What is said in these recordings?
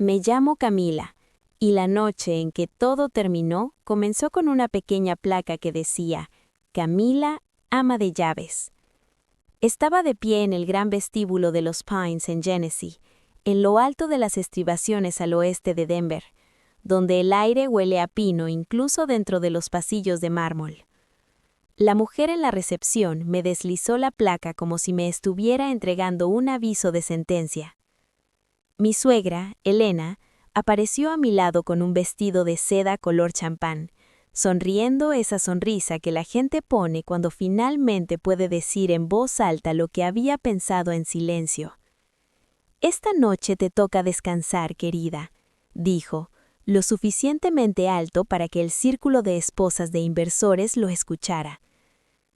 Me llamo Camila, y la noche en que todo terminó comenzó con una pequeña placa que decía, Camila, ama de llaves. Estaba de pie en el gran vestíbulo de los Pines en Genesee, en lo alto de las estribaciones al oeste de Denver, donde el aire huele a pino incluso dentro de los pasillos de mármol. La mujer en la recepción me deslizó la placa como si me estuviera entregando un aviso de sentencia. Mi suegra, Elena, apareció a mi lado con un vestido de seda color champán, sonriendo esa sonrisa que la gente pone cuando finalmente puede decir en voz alta lo que había pensado en silencio. «Esta noche te toca descansar, querida», dijo, lo suficientemente alto para que el círculo de esposas de inversores lo escuchara.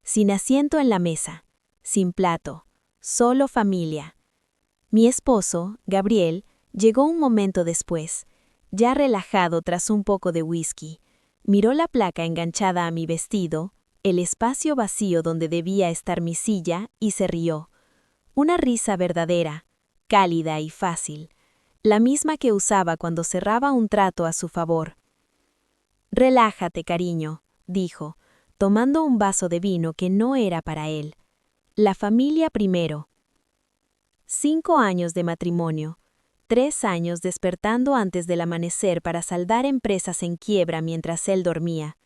Sin asiento en la mesa, sin plato, solo familia. Mi esposo, Gabriel, llegó un momento después, ya relajado tras un poco de whisky. Miró la placa enganchada a mi vestido, el espacio vacío donde debía estar mi silla, y se rió. Una risa verdadera, cálida y fácil, la misma que usaba cuando cerraba un trato a su favor. «Relájate, cariño», dijo, tomando un vaso de vino que no era para él. «La familia primero». 5 años de matrimonio, 3 años despertando antes del amanecer para saldar empresas en quiebra mientras él dormía,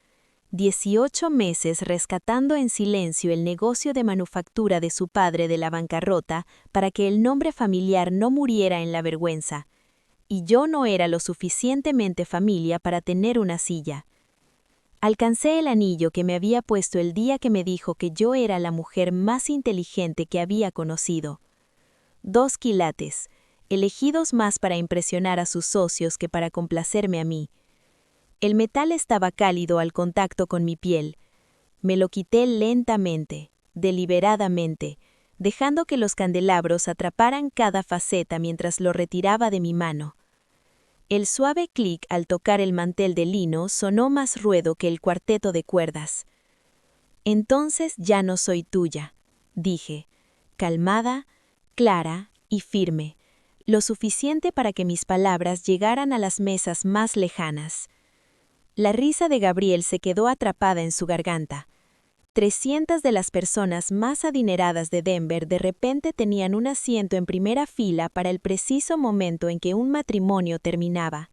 18 meses rescatando en silencio el negocio de manufactura de su padre de la bancarrota para que el nombre familiar no muriera en la vergüenza. Y yo no era lo suficientemente familia para tener una silla. Alcancé el anillo que me había puesto el día que me dijo que yo era la mujer más inteligente que había conocido. 2 quilates, elegidos más para impresionar a sus socios que para complacerme a mí. El metal estaba cálido al contacto con mi piel. Me lo quité lentamente, deliberadamente, dejando que los candelabros atraparan cada faceta mientras lo retiraba de mi mano. El suave clic al tocar el mantel de lino sonó más ruedo que el cuarteto de cuerdas. «Entonces ya no soy tuya», dije, calmada, clara y firme, lo suficiente para que mis palabras llegaran a las mesas más lejanas. La risa de Gabriel se quedó atrapada en su garganta. 300 de las personas más adineradas de Denver de repente tenían un asiento en primera fila para el preciso momento en que un matrimonio terminaba.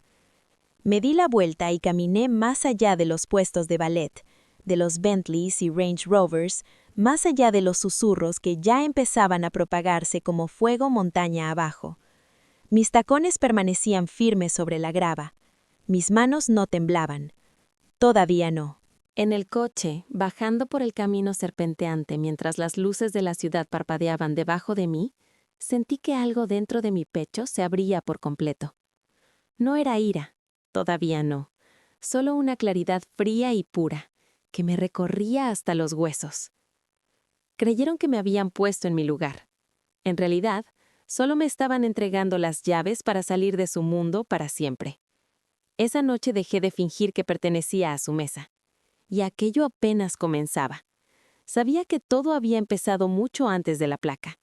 Me di la vuelta y caminé más allá de los puestos de ballet, de los Bentleys y Range Rovers, más allá de los susurros que ya empezaban a propagarse como fuego montaña abajo. Mis tacones permanecían firmes sobre la grava. Mis manos no temblaban. Todavía no. En el coche, bajando por el camino serpenteante mientras las luces de la ciudad parpadeaban debajo de mí, sentí que algo dentro de mi pecho se abría por completo. No era ira, todavía no, solo una claridad fría y pura, que me recorría hasta los huesos. Creyeron que me habían puesto en mi lugar. En realidad, solo me estaban entregando las llaves para salir de su mundo para siempre. Esa noche dejé de fingir que pertenecía a su mesa. Y aquello apenas comenzaba. Sabía que todo había empezado mucho antes de la placa.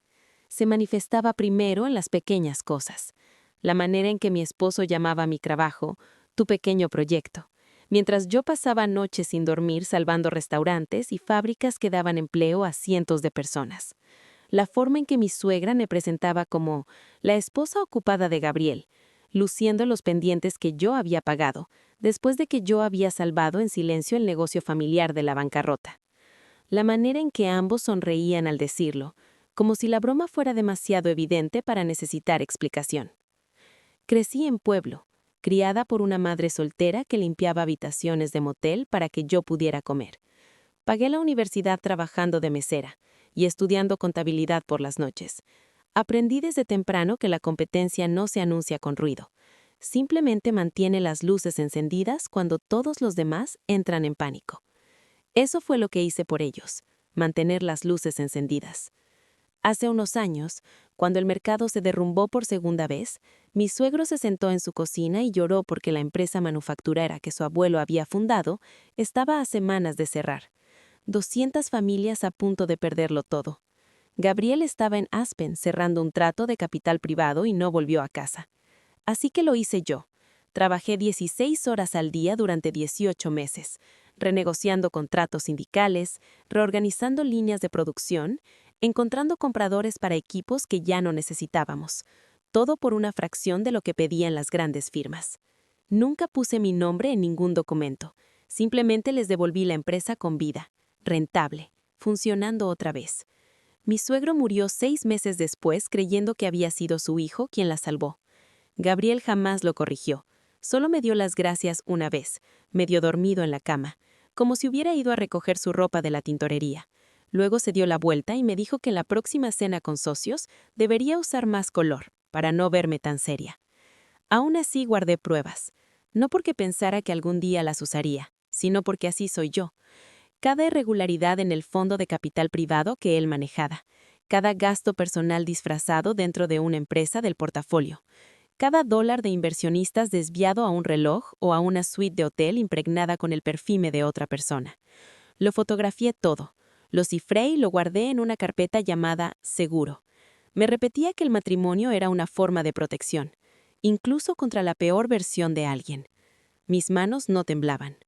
Se manifestaba primero en las pequeñas cosas. La manera en que mi esposo llamaba a mi trabajo, tu pequeño proyecto, mientras yo pasaba noches sin dormir salvando restaurantes y fábricas que daban empleo a cientos de personas. La forma en que mi suegra me presentaba como la esposa ocupada de Gabriel, luciendo los pendientes que yo había pagado, después de que yo había salvado en silencio el negocio familiar de la bancarrota. La manera en que ambos sonreían al decirlo, como si la broma fuera demasiado evidente para necesitar explicación. Crecí en pueblo, criada por una madre soltera que limpiaba habitaciones de motel para que yo pudiera comer. Pagué la universidad trabajando de mesera y estudiando contabilidad por las noches. Aprendí desde temprano que la competencia no se anuncia con ruido. Simplemente mantiene las luces encendidas cuando todos los demás entran en pánico. Eso fue lo que hice por ellos, mantener las luces encendidas. Hace unos años, cuando el mercado se derrumbó por segunda vez, mi suegro se sentó en su cocina y lloró porque la empresa manufacturera que su abuelo había fundado estaba a semanas de cerrar. 200 familias a punto de perderlo todo. Gabriel estaba en Aspen cerrando un trato de capital privado y no volvió a casa. Así que lo hice yo. Trabajé 16 horas al día durante 18 meses, renegociando contratos sindicales, reorganizando líneas de producción, encontrando compradores para equipos que ya no necesitábamos, todo por una fracción de lo que pedían las grandes firmas. Nunca puse mi nombre en ningún documento, simplemente les devolví la empresa con vida, rentable, funcionando otra vez. Mi suegro murió 6 meses después creyendo que había sido su hijo quien la salvó. Gabriel jamás lo corrigió, solo me dio las gracias una vez, medio dormido en la cama, como si hubiera ido a recoger su ropa de la tintorería. Luego se dio la vuelta y me dijo que en la próxima cena con socios debería usar más color, para no verme tan seria. Aún así guardé pruebas, no porque pensara que algún día las usaría, sino porque así soy yo. Cada irregularidad en el fondo de capital privado que él manejaba, cada gasto personal disfrazado dentro de una empresa del portafolio, cada dólar de inversionistas desviado a un reloj o a una suite de hotel impregnada con el perfume de otra persona. Lo fotografié todo, lo cifré y lo guardé en una carpeta llamada Seguro. Me repetía que el matrimonio era una forma de protección, incluso contra la peor versión de alguien. Mis manos no temblaban.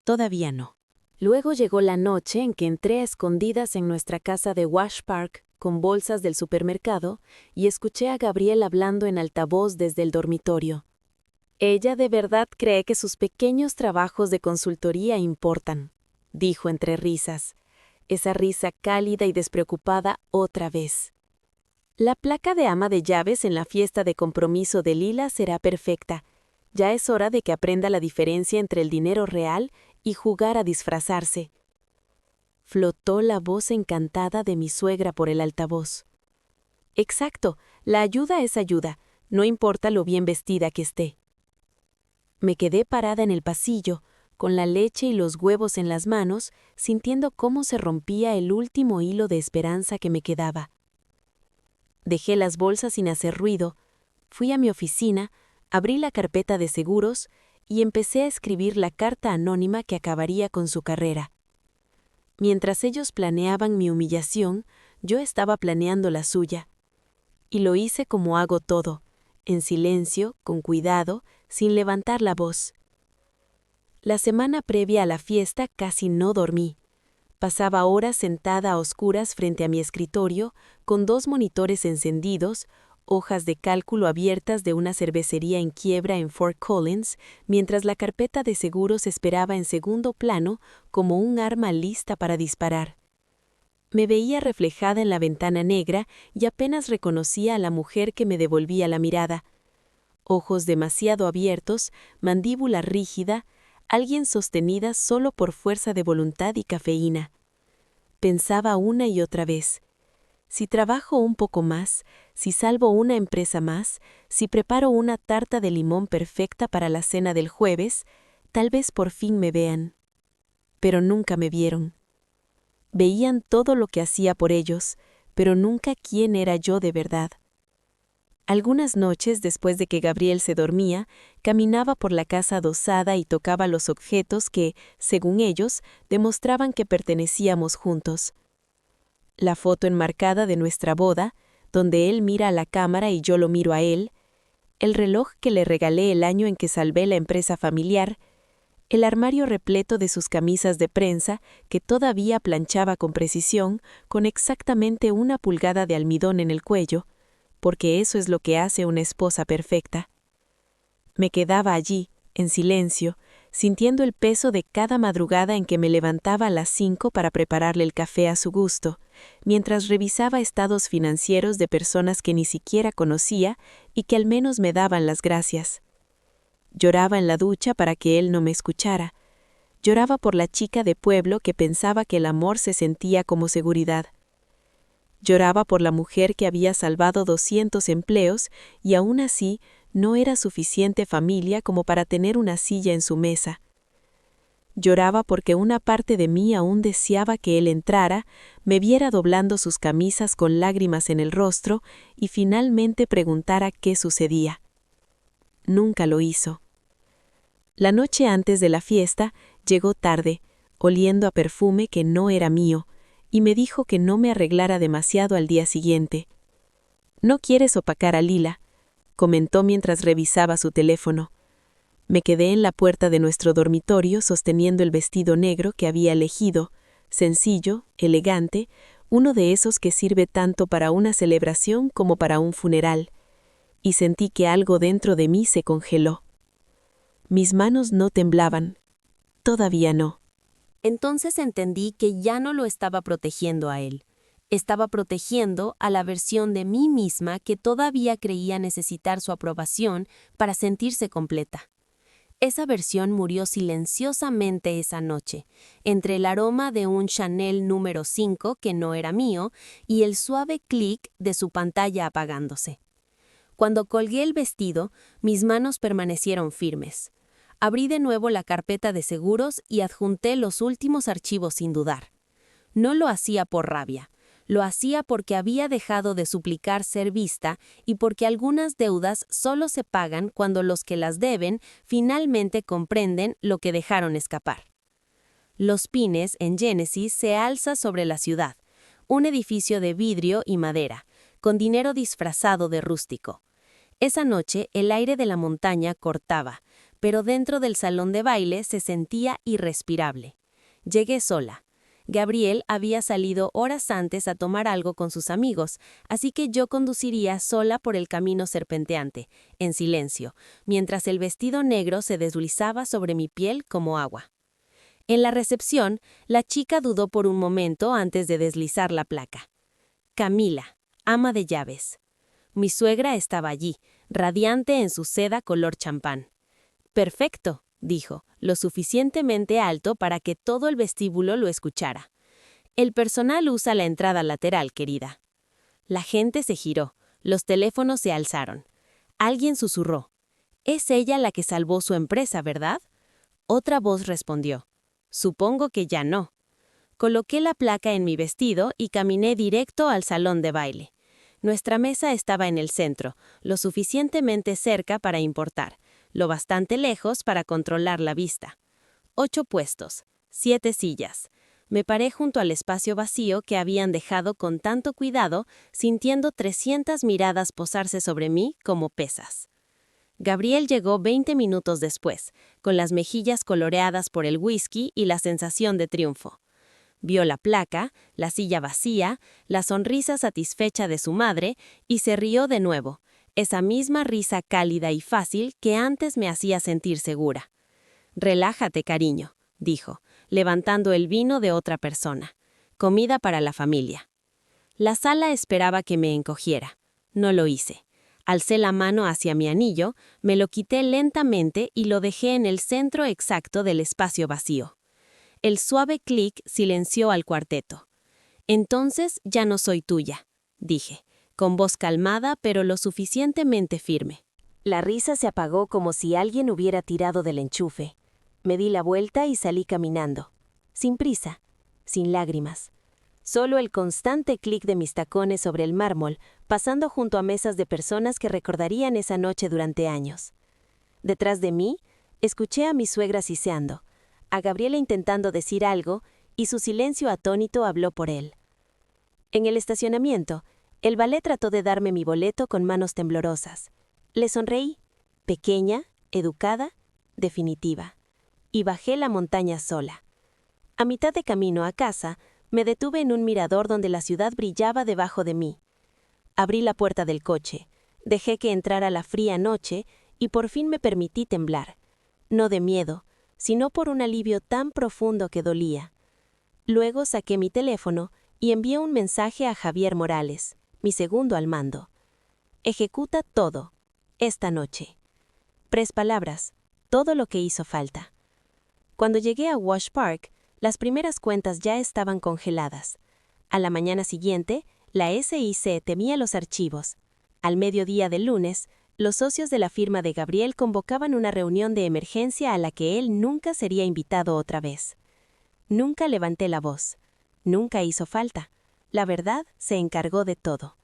Todavía no. Luego llegó la noche en que entré a escondidas en nuestra casa de Wash Park con bolsas del supermercado y escuché a Gabriel hablando en altavoz desde el dormitorio. Ella de verdad cree que sus pequeños trabajos de consultoría importan, dijo entre risas. Esa risa cálida y despreocupada otra vez. La placa de ama de llaves en la fiesta de compromiso de Lila será perfecta. Ya es hora de que aprenda la diferencia entre el dinero real y jugar a disfrazarse. Flotó la voz encantada de mi suegra por el altavoz. Exacto, la ayuda es ayuda, no importa lo bien vestida que esté. Me quedé parada en el pasillo, con la leche y los huevos en las manos, sintiendo cómo se rompía el último hilo de esperanza que me quedaba. Dejé las bolsas sin hacer ruido, fui a mi oficina, abrí la carpeta de seguros y empecé a escribir la carta anónima que acabaría con su carrera. Mientras ellos planeaban mi humillación, yo estaba planeando la suya. Y lo hice como hago todo, en silencio, con cuidado, sin levantar la voz. La semana previa a la fiesta casi no dormí. Pasaba horas sentada a oscuras frente a mi escritorio, con 2 monitores encendidos, hojas de cálculo abiertas de una cervecería en quiebra en Fort Collins, mientras la carpeta de seguros esperaba en segundo plano como un arma lista para disparar. Me veía reflejada en la ventana negra y apenas reconocía a la mujer que me devolvía la mirada. Ojos demasiado abiertos, mandíbula rígida, alguien sostenida solo por fuerza de voluntad y cafeína. Pensaba una y otra vez. Si trabajo un poco más, si salvo una empresa más, si preparo una tarta de limón perfecta para la cena del jueves, tal vez por fin me vean. Pero nunca me vieron. Veían todo lo que hacía por ellos, pero nunca quién era yo de verdad. Algunas noches, después de que Gabriel se dormía, caminaba por la casa adosada y tocaba los objetos que, según ellos, demostraban que pertenecíamos juntos. La foto enmarcada de nuestra boda, donde él mira a la cámara y yo lo miro a él, el reloj que le regalé el año en que salvé la empresa familiar, el armario repleto de sus camisas de prensa que todavía planchaba con precisión, con exactamente 1 pulgada de almidón en el cuello, porque eso es lo que hace una esposa perfecta. Me quedaba allí, en silencio, sintiendo el peso de cada madrugada en que me levantaba a las 5 para prepararle el café a su gusto, mientras revisaba estados financieros de personas que ni siquiera conocía y que al menos me daban las gracias. Lloraba en la ducha para que él no me escuchara. Lloraba por la chica de pueblo que pensaba que el amor se sentía como seguridad. Lloraba por la mujer que había salvado 200 empleos y aún así no era suficiente familia como para tener una silla en su mesa. Lloraba porque una parte de mí aún deseaba que él entrara, me viera doblando sus camisas con lágrimas en el rostro y finalmente preguntara qué sucedía. Nunca lo hizo. La noche antes de la fiesta llegó tarde, oliendo a perfume que no era mío, y me dijo que no me arreglara demasiado al día siguiente. «No quieres opacar a Lila. comentó mientras revisaba su teléfono. Me quedé en la puerta de nuestro dormitorio sosteniendo el vestido negro que había elegido, sencillo, elegante, uno de esos que sirve tanto para una celebración como para un funeral, y sentí que algo dentro de mí se congeló. Mis manos no temblaban, todavía no. Entonces entendí que ya no lo estaba protegiendo a él. Estaba protegiendo a la versión de mí misma que todavía creía necesitar su aprobación para sentirse completa. Esa versión murió silenciosamente esa noche, entre el aroma de un Chanel número 5 que no era mío y el suave clic de su pantalla apagándose. Cuando colgué el vestido, mis manos permanecieron firmes. Abrí de nuevo la carpeta de seguros y adjunté los últimos archivos sin dudar. No lo hacía por rabia. Lo hacía porque había dejado de suplicar ser vista y porque algunas deudas solo se pagan cuando los que las deben finalmente comprenden lo que dejaron escapar. Los Pines, en Genesis, se alza sobre la ciudad, un edificio de vidrio y madera, con dinero disfrazado de rústico. Esa noche el aire de la montaña cortaba, pero dentro del salón de baile se sentía irrespirable. Llegué sola. Gabriel había salido horas antes a tomar algo con sus amigos, así que yo conduciría sola por el camino serpenteante, en silencio, mientras el vestido negro se deslizaba sobre mi piel como agua. En la recepción, la chica dudó por un momento antes de deslizar la placa. Camila, ama de llaves. Mi suegra estaba allí, radiante en su seda color champán. «Perfecto», dijo, lo suficientemente alto para que todo el vestíbulo lo escuchara. «El personal usa la entrada lateral, querida». La gente se giró, los teléfonos se alzaron. Alguien susurró. «Es ella la que salvó su empresa, ¿verdad?». Otra voz respondió. «Supongo que ya no». Coloqué la placa en mi vestido y caminé directo al salón de baile. Nuestra mesa estaba en el centro, lo suficientemente cerca para importar, lo bastante lejos para controlar la vista. 8 puestos, 7 sillas. Me paré junto al espacio vacío que habían dejado con tanto cuidado, sintiendo 300 miradas posarse sobre mí como pesas. Gabriel llegó 20 minutos después, con las mejillas coloreadas por el whisky y la sensación de triunfo. Vio la placa, la silla vacía, la sonrisa satisfecha de su madre y se rió de nuevo, esa misma risa cálida y fácil que antes me hacía sentir segura. «Relájate, cariño», dijo, levantando el vino de otra persona. «Comida para la familia». La sala esperaba que me encogiera. No lo hice. Alcé la mano hacia mi anillo, me lo quité lentamente y lo dejé en el centro exacto del espacio vacío. El suave clic silenció al cuarteto. «Entonces ya no soy tuya», dije, con voz calmada pero lo suficientemente firme. La risa se apagó como si alguien hubiera tirado del enchufe. Me di la vuelta y salí caminando. Sin prisa, sin lágrimas. Solo el constante clic de mis tacones sobre el mármol, pasando junto a mesas de personas que recordarían esa noche durante años. Detrás de mí, escuché a mi suegra siseando, a Gabriela intentando decir algo, y su silencio atónito habló por él. En el estacionamiento, el valet trató de darme mi boleto con manos temblorosas. Le sonreí, pequeña, educada, definitiva, y bajé la montaña sola. A mitad de camino a casa, me detuve en un mirador donde la ciudad brillaba debajo de mí. Abrí la puerta del coche, dejé que entrara la fría noche y por fin me permití temblar, no de miedo, sino por un alivio tan profundo que dolía. Luego saqué mi teléfono y envié un mensaje a Javier Morales, mi segundo al mando. «Ejecuta todo, esta noche». 3 palabras, todo lo que hizo falta. Cuando llegué a Wash Park, las primeras cuentas ya estaban congeladas. A la mañana siguiente, la SIC temía los archivos. Al mediodía del lunes, los socios de la firma de Gabriel convocaban una reunión de emergencia a la que él nunca sería invitado otra vez. Nunca levanté la voz. Nunca hizo falta. La verdad se encargó de todo.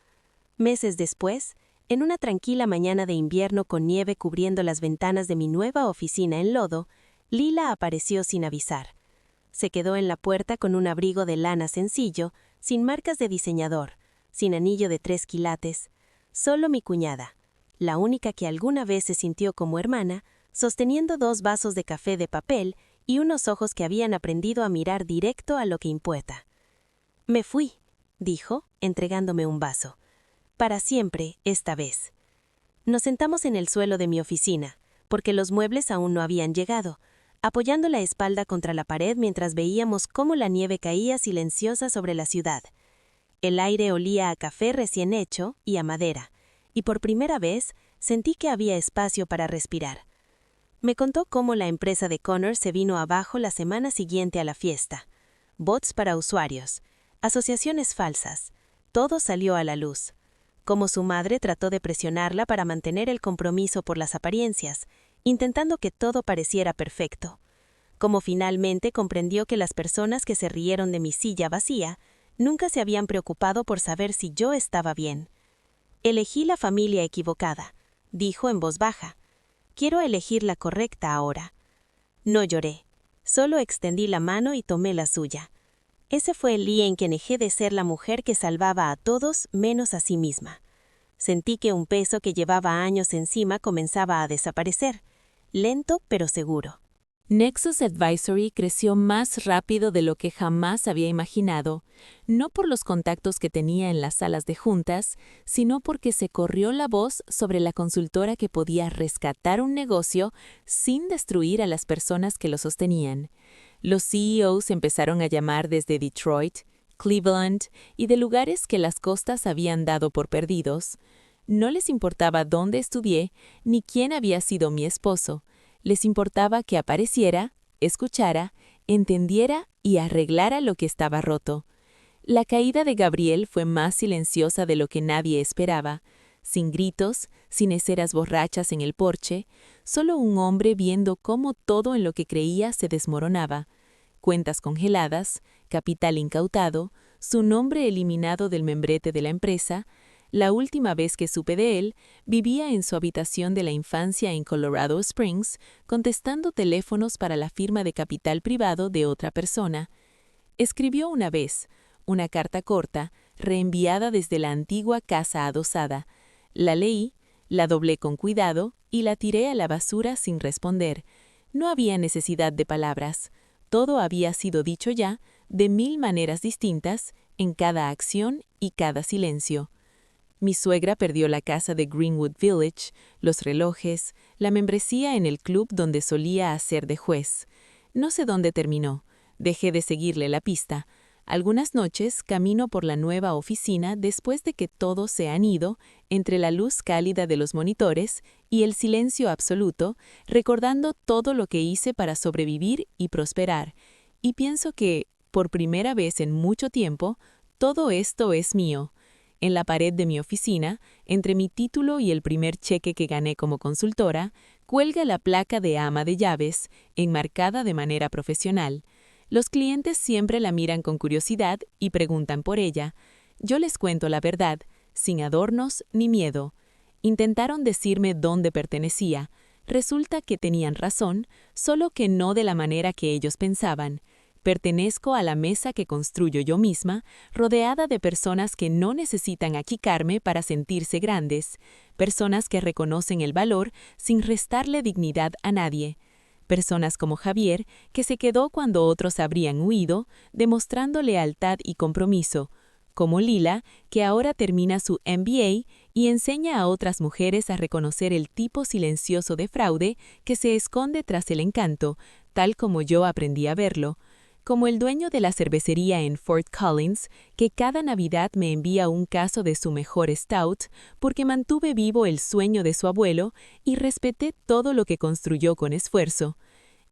Meses después, en una tranquila mañana de invierno con nieve cubriendo las ventanas de mi nueva oficina en lodo, Lila apareció sin avisar. Se quedó en la puerta con un abrigo de lana sencillo, sin marcas de diseñador, sin anillo de 3 quilates. Solo mi cuñada, la única que alguna vez se sintió como hermana, sosteniendo 2 vasos de café de papel y unos ojos que habían aprendido a mirar directo a lo que importa. «Me fui», dijo, entregándome un vaso. «Para siempre, esta vez». Nos sentamos en el suelo de mi oficina, porque los muebles aún no habían llegado, apoyando la espalda contra la pared mientras veíamos cómo la nieve caía silenciosa sobre la ciudad. El aire olía a café recién hecho y a madera, y por primera vez sentí que había espacio para respirar. Me contó cómo la empresa de Connor se vino abajo la semana siguiente a la fiesta. Bots para usuarios, asociaciones falsas, todo salió a la luz. Cómo su madre trató de presionarla para mantener el compromiso por las apariencias, intentando que todo pareciera perfecto. Cómo finalmente comprendió que las personas que se rieron de mi silla vacía nunca se habían preocupado por saber si yo estaba bien. «Elegí la familia equivocada», dijo en voz baja. «Quiero elegir la correcta ahora». No lloré, solo extendí la mano y tomé la suya. Ese fue el día en que dejé de ser la mujer que salvaba a todos menos a sí misma. Sentí que un peso que llevaba años encima comenzaba a desaparecer, lento pero seguro. Nexus Advisory creció más rápido de lo que jamás había imaginado, no por los contactos que tenía en las salas de juntas, sino porque se corrió la voz sobre la consultora que podía rescatar un negocio sin destruir a las personas que lo sostenían. Los CEOs empezaron a llamar desde Detroit, Cleveland y de lugares que las costas habían dado por perdidos. No les importaba dónde estudié ni quién había sido mi esposo. Les importaba que apareciera, escuchara, entendiera y arreglara lo que estaba roto. La caída de Gabriel fue más silenciosa de lo que nadie esperaba. Sin gritos, sin esceras borrachas en el porche, solo un hombre viendo cómo todo en lo que creía se desmoronaba. Cuentas congeladas, capital incautado, su nombre eliminado del membrete de la empresa. La última vez que supe de él, vivía en su habitación de la infancia en Colorado Springs, contestando teléfonos para la firma de capital privado de otra persona. Escribió una vez, una carta corta, reenviada desde la antigua casa adosada. La leí, la doblé con cuidado y la tiré a la basura sin responder. No había necesidad de palabras. Todo había sido dicho ya, de 1000 maneras distintas, en cada acción y cada silencio. Mi suegra perdió la casa de Greenwood Village, los relojes, la membresía en el club donde solía hacer de juez. No sé dónde terminó. Dejé de seguirle la pista. Algunas noches camino por la nueva oficina después de que todos se han ido, entre la luz cálida de los monitores y el silencio absoluto, recordando todo lo que hice para sobrevivir y prosperar. Y pienso que, por primera vez en mucho tiempo, todo esto es mío. En la pared de mi oficina, entre mi título y el primer cheque que gané como consultora, cuelga la placa de ama de llaves, enmarcada de manera profesional. Los clientes siempre la miran con curiosidad y preguntan por ella. Yo les cuento la verdad, sin adornos ni miedo. Intentaron decirme dónde pertenecía. Resulta que tenían razón, solo que no de la manera que ellos pensaban. Pertenezco a la mesa que construyo yo misma, rodeada de personas que no necesitan achicarme para sentirse grandes, personas que reconocen el valor sin restarle dignidad a nadie. Personas como Javier, que se quedó cuando otros habrían huido, demostrando lealtad y compromiso, como Lila, que ahora termina su MBA y enseña a otras mujeres a reconocer el tipo silencioso de fraude que se esconde tras el encanto, tal como yo aprendí a verlo, como el dueño de la cervecería en Fort Collins, que cada Navidad me envía un caso de su mejor stout porque mantuve vivo el sueño de su abuelo y respeté todo lo que construyó con esfuerzo.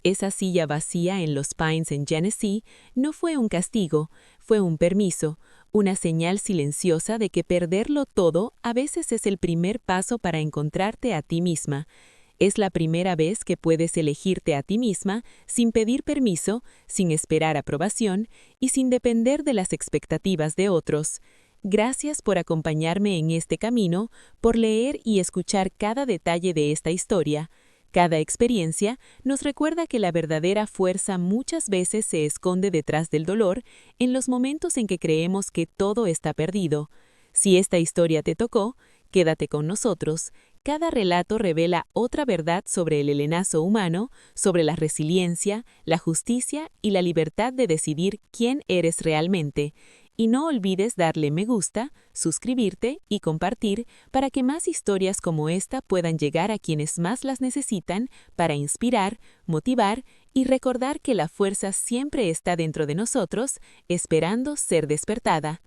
Esa silla vacía en los Pines en Genesee no fue un castigo, fue un permiso, una señal silenciosa de que perderlo todo a veces es el primer paso para encontrarte a ti misma. Es la primera vez que puedes elegirte a ti misma sin pedir permiso, sin esperar aprobación y sin depender de las expectativas de otros. Gracias por acompañarme en este camino, por leer y escuchar cada detalle de esta historia. Cada experiencia nos recuerda que la verdadera fuerza muchas veces se esconde detrás del dolor en los momentos en que creemos que todo está perdido. Si esta historia te tocó, Quédate con nosotros. Cada relato revela otra verdad sobre el helenazo humano, sobre la resiliencia, la justicia y la libertad de decidir quién eres realmente. Y no olvides darle me gusta, suscribirte y compartir para que más historias como esta puedan llegar a quienes más las necesitan para inspirar, motivar y recordar que la fuerza siempre está dentro de nosotros, esperando ser despertada.